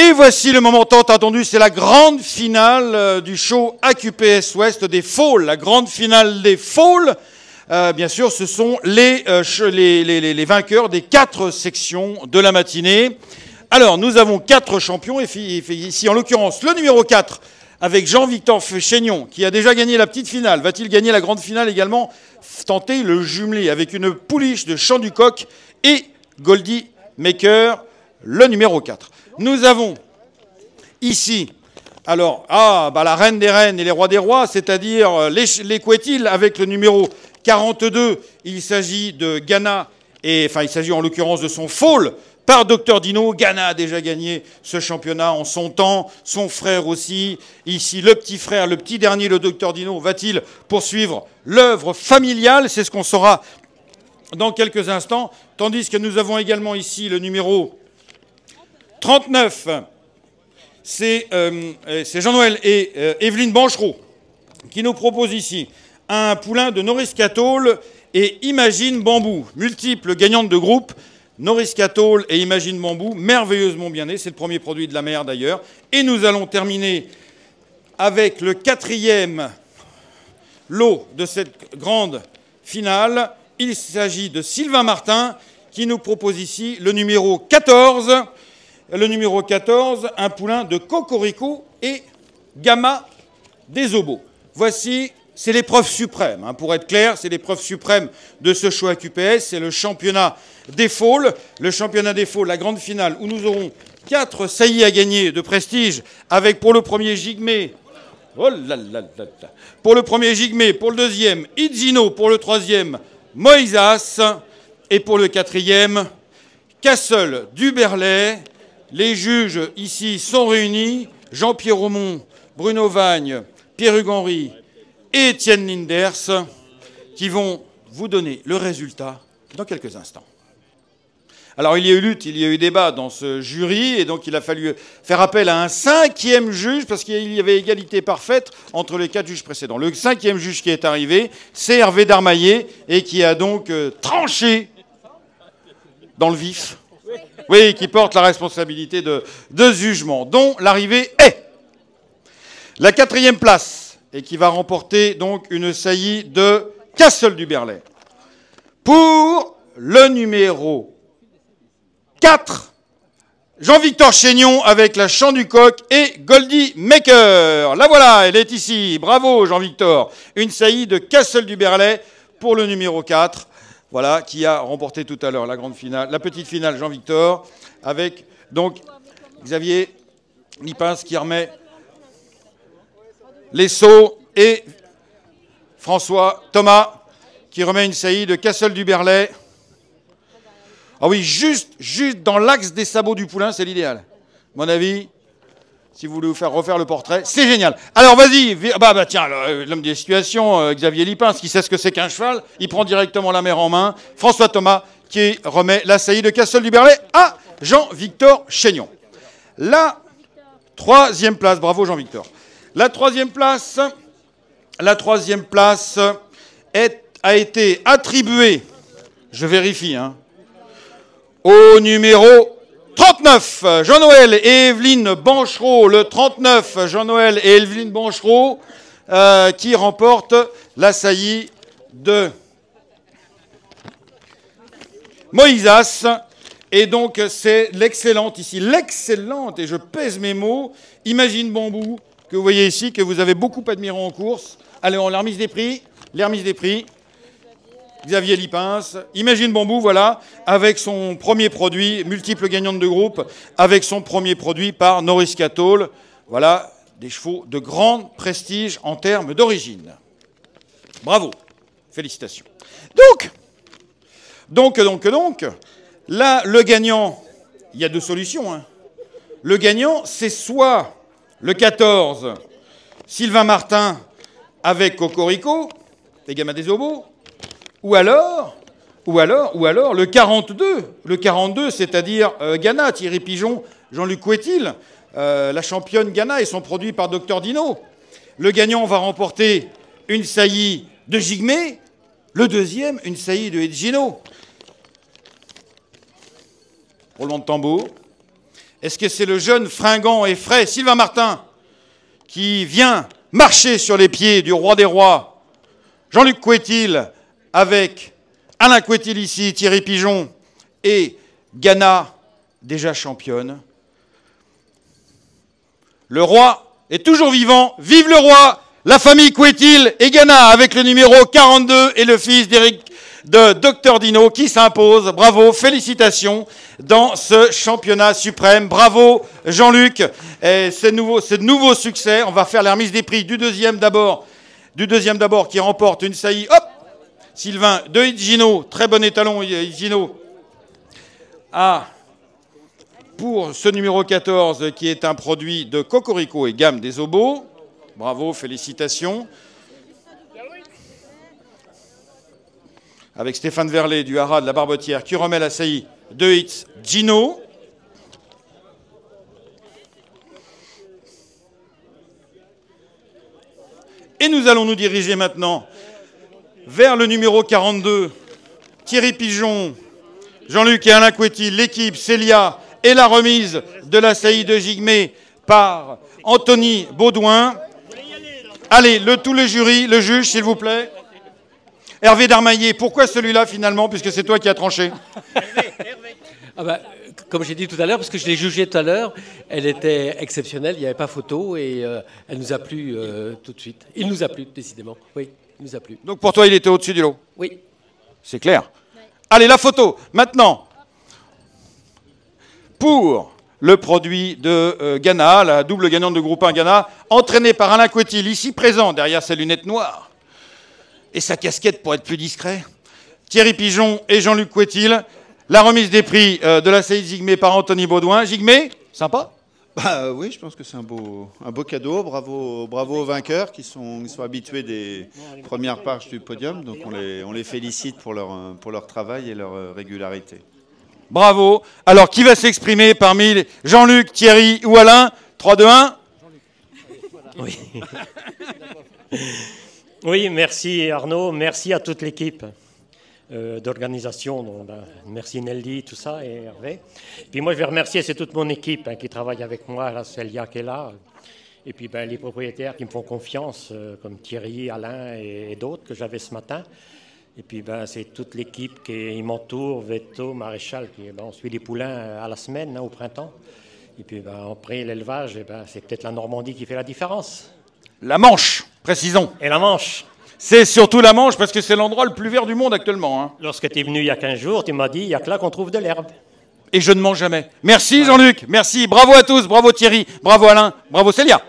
Et voici le moment tant attendu, c'est la grande finale du show AQPS Ouest des Falls. La grande finale des Falls, bien sûr, ce sont les vainqueurs des 4 sections de la matinée. Alors, nous avons 4 champions, et ici en l'occurrence le numéro 4, avec Jean-Victor Chénion, qui a déjà gagné la petite finale. Va-t-il gagner la grande finale également? Tenter le jumelé avec une pouliche de Champ du Coq et Goldie Maker, le numéro 4. Nous avons ici, alors, la reine des reines et les rois des rois, c'est-à-dire les Couetil avec le numéro 42. Il s'agit de Ghana, il s'agit en l'occurrence de son fall par Dr Dino. Ghana a déjà gagné ce championnat en son temps, son frère aussi. Ici, le petit frère, le petit dernier, le Dr Dino, va-t-il poursuivre l'œuvre familiale? C'est ce qu'on saura dans quelques instants. Tandis que nous avons également ici le numéro 39, c'est Jean-Noël et Evelyne Banchereau qui nous proposent ici un poulain de Norris Catole et Imagine Bambou, multiples gagnantes de groupe. Norris Catole et Imagine Bambou, merveilleusement bien nés, c'est le premier produit de la mer d'ailleurs. Et nous allons terminer avec le 4e lot de cette grande finale. Il s'agit de Sylvain Martin qui nous propose ici le numéro 14. Le numéro 14, un poulain de Cocorico et Gamma des Obos. Voici, c'est l'épreuve suprême. Pour être clair, c'est l'épreuve suprême de ce show AQPS. C'est le championnat des Falls. Le championnat des Falls, la grande finale, où nous aurons 4 saillies à gagner de prestige, avec pour le premier Jigmé, pour le premier Jigmé, pour le deuxième Idzino, pour le troisième Moïsas, et pour le 4e Castle du Berlay. Les juges ici sont réunis, Jean-Pierre Aumont, Bruno Vagne, Pierre-Hugues Henry et Étienne Linders, qui vont vous donner le résultat dans quelques instants. Alors il y a eu lutte, il y a eu débat dans ce jury, et donc il a fallu faire appel à un 5e juge, parce qu'il y avait égalité parfaite entre les 4 juges précédents. Le 5e juge qui est arrivé, c'est Hervé Darmaillet, et qui a donc tranché dans le vif. Oui, qui porte la responsabilité de jugement, dont l'arrivée est la 4e place, et qui va remporter donc une saillie de Castle du Berlay. Pour le numéro 4, Jean-Victor Chénion avec la Champ du Coq et Goldie Maker. La voilà, elle est ici. Bravo Jean-Victor. Une saillie de Castle du Berlay pour le numéro 4. Voilà, qui a remporté tout à l'heure la grande finale, la petite finale Jean-Victor, avec donc Xavier Lipins qui remet les seaux et François Thomas qui remet une saillie de Castle du Berlay. Ah oui, juste dans l'axe des sabots du poulain, c'est l'idéal. À mon avis, si vous voulez vous faire refaire le portrait, c'est génial. Alors vas-y, tiens, l'homme des situations, Xavier Lipins, qui sait ce que c'est qu'un cheval, il prend directement la mer en main. François Thomas, qui remet la saillie de Castle du Berlay à Jean-Victor Chénion. La 3e place, bravo Jean-Victor. La 3e place a été attribuée, je vérifie, au numéro 39, Jean-Noël et Evelyne Banchereau, le 39, Jean-Noël et Evelyne Banchereau, qui remportent la saillie de Moïsas. Et donc, c'est l'excellente ici, l'excellente, et je pèse mes mots, Imagine Bambou, que vous voyez ici, que vous avez beaucoup admiré en course. Allez, on la remise des prix, Xavier Lipins, Imagine Bambou, voilà, avec son premier produit, multiple gagnante de groupe, avec son premier produit par Norris Catole. Voilà, des chevaux de grand prestige en termes d'origine. Bravo, félicitations. Donc, là, le gagnant, il y a 2 solutions. Le gagnant, c'est soit le 14, Sylvain Martin, avec Cocorico, et Gamma des Obos, ou alors le 42. Le 42, c'est-à-dire Ghana, Thierry Pigeon, Jean-Luc Couetil, la championne Ghana et son produit par Dr Dino. Le gagnant va remporter une saillie de Jigmé, le deuxième, une saillie de Edgino. Roulement de tambour. Est-ce que c'est le jeune fringant et frais Sylvain Martin qui vient marcher sur les pieds du roi des rois? Jean-Luc Couetil avec Alain Couetil ici, Thierry Pigeon et Ghana, déjà championne. Le roi est toujours vivant. Vive le roi! La famille Couetil et Ghana avec le numéro 42 et le fils de Dr Dino qui s'impose. Bravo, félicitations dans ce championnat suprême. Bravo Jean-Luc. Et ce nouveau succès. On va faire la remise des prix du deuxième d'abord qui remporte une saillie. Hop, Sylvain de Hidjino, très bon étalon Hidjino. Pour ce numéro 14 qui est un produit de Cocorico et gamme des Obos. Bravo, félicitations. Avec Stéphane Verlet du Haras de la Barbetière qui remet la saillie de Hits Gino. Et nous allons nous diriger maintenant vers le numéro 42. Thierry Pigeon, Jean-Luc et Alain Couetil, l'équipe Célia et la remise de la saillie de Gigmé par Anthony Baudouin. Allez, tout le jury, le juge, s'il vous plaît. Hervé Darmaillet, pourquoi celui-là finalement, puisque c'est toi qui as tranché? Comme j'ai dit tout à l'heure, parce que je l'ai jugée tout à l'heure, elle était exceptionnelle, il n'y avait pas photo et elle nous a plu tout de suite. Il nous a plu, décidément. Oui, il nous a plu. Donc pour toi, il était au-dessus du lot? Oui. C'est clair. Allez, la photo, maintenant. Pour le produit de Ghana, la double gagnante de groupe 1 Ghana, entraînée par Alain Couetil, ici présent, derrière ses lunettes noires, et sa casquette pour être plus discret, Thierry Pigeon et Jean-Luc Couetil, la remise des prix de la saillie de Gigmé par Anthony Baudouin. Gigmé, sympa? Oui, je pense que c'est un beau cadeau. Bravo aux vainqueurs qui sont habitués des premières pages du podium. Donc on les félicite pour leur travail et leur régularité. Bravo. Alors, qui va s'exprimer parmi Jean-Luc, Thierry ou Alain? 3, 2, 1. Oui. Oui, merci Arnaud, merci à toute l'équipe d'organisation. Merci Nelly, tout ça, et Hervé. Puis moi, je vais remercier, c'est toute mon équipe qui travaille avec moi, la Célia qui est là. Et puis les propriétaires qui me font confiance, comme Thierry, Alain et d'autres que j'avais ce matin. Et puis c'est toute l'équipe qui m'entoure, Veto, Maréchal, qui on suit les poulains à la semaine, au printemps. Et puis après l'élevage, c'est peut-être la Normandie qui fait la différence. La Manche, précisons. Et la Manche. C'est surtout la Manche parce que c'est l'endroit le plus vert du monde actuellement. Hein. Lorsque tu es venu il y a 15 jours, tu m'as dit, il n'y a que là qu'on trouve de l'herbe. Et je ne mens jamais. Merci Jean-Luc, merci, bravo à tous, bravo Thierry, bravo Alain, bravo Célia.